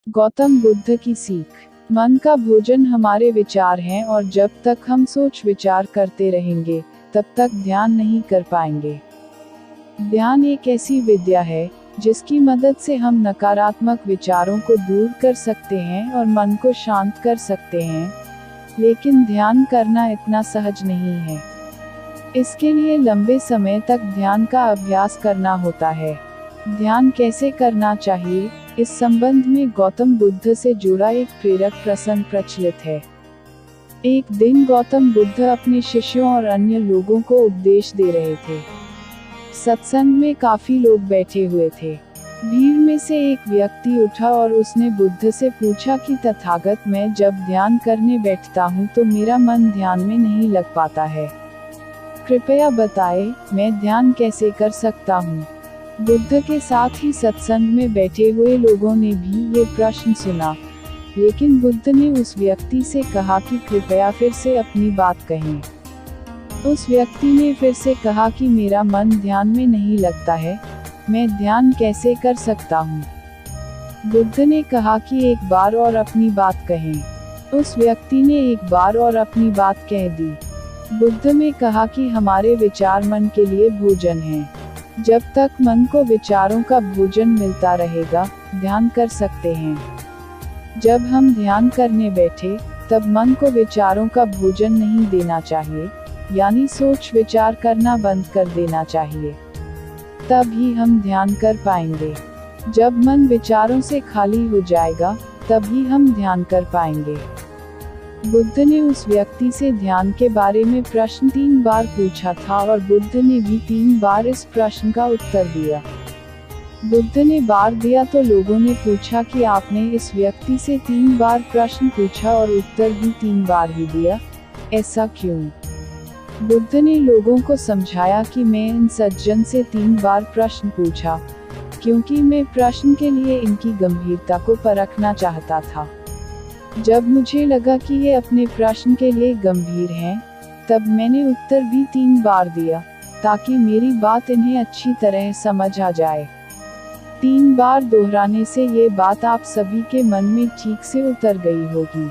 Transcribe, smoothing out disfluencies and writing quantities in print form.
गौतम बुद्ध की सीख। मन का भोजन हमारे विचार हैं और जब तक हम सोच विचार करते रहेंगे तब तक ध्यान नहीं कर पाएंगे। ध्यान एक ऐसी विद्या है जिसकी मदद से हम नकारात्मक विचारों को दूर कर सकते हैं और मन को शांत कर सकते हैं, लेकिन ध्यान करना इतना सहज नहीं है। इसके लिए लंबे समय तक ध्यान का अभ्यास करना होता है। ध्यान कैसे करना चाहिए, इस संबंध में गौतम बुद्ध से जुड़ा एक प्रेरक प्रसंग प्रचलित है। एक दिन गौतम बुद्ध अपने शिष्यों और अन्य लोगों को उपदेश दे रहे थे। सत्संग में काफी लोग बैठे हुए थे। भीड़ में से एक व्यक्ति उठा और उसने बुद्ध से पूछा कि तथागत, मैं जब ध्यान करने बैठता हूँ तो मेरा मन ध्यान में नहीं लग पाता है। कृपया बताएं, मैं ध्यान कैसे कर सकता हूँ। बुद्ध के साथ ही सत्संग में बैठे हुए लोगों ने भी ये प्रश्न सुना, लेकिन बुद्ध ने उस व्यक्ति से कहा कि कृपया फिर से अपनी बात कहें। उस व्यक्ति ने फिर से कहा कि मेरा मन ध्यान में नहीं लगता है, मैं ध्यान कैसे कर सकता हूँ। बुद्ध ने कहा कि एक बार और अपनी बात कहें। उस व्यक्ति ने एक बार और अपनी बात कह दी। बुद्ध ने कहा कि हमारे विचार मन के लिए भोजन हैं। जब तक मन को विचारों का भोजन मिलता रहेगा, ध्यान कर सकते हैं। जब हम ध्यान करने बैठे, तब मन को विचारों का भोजन नहीं देना चाहिए, यानी सोच विचार करना बंद कर देना चाहिए। तब ही हम ध्यान कर पाएंगे। जब मन विचारों से खाली हो जाएगा, तब ही हम ध्यान कर पाएंगे। बुद्ध ने उस व्यक्ति से ध्यान के बारे में प्रश्न 3 बार पूछा था और बुद्ध ने भी 3 बार इस प्रश्न का उत्तर दिया। बुद्ध ने बार दिया तो लोगों ने पूछा कि आपने इस व्यक्ति से 3 बार प्रश्न पूछा और उत्तर भी 3 बार ही दिया, ऐसा क्यों? बुद्ध ने लोगों को समझाया कि मैं इन सज्जन से 3 बार प्रश्न पूछा, क्योंकि मैं प्रश्न के लिए इनकी गंभीरता को परखना चाहता था। जब मुझे लगा कि ये अपने प्रश्न के लिए गंभीर हैं, तब मैंने उत्तर भी 3 बार दिया, ताकि मेरी बात इन्हें अच्छी तरह समझ आ जाए। 3 बार दोहराने से ये बात आप सभी के मन में ठीक से उतर गई होगी।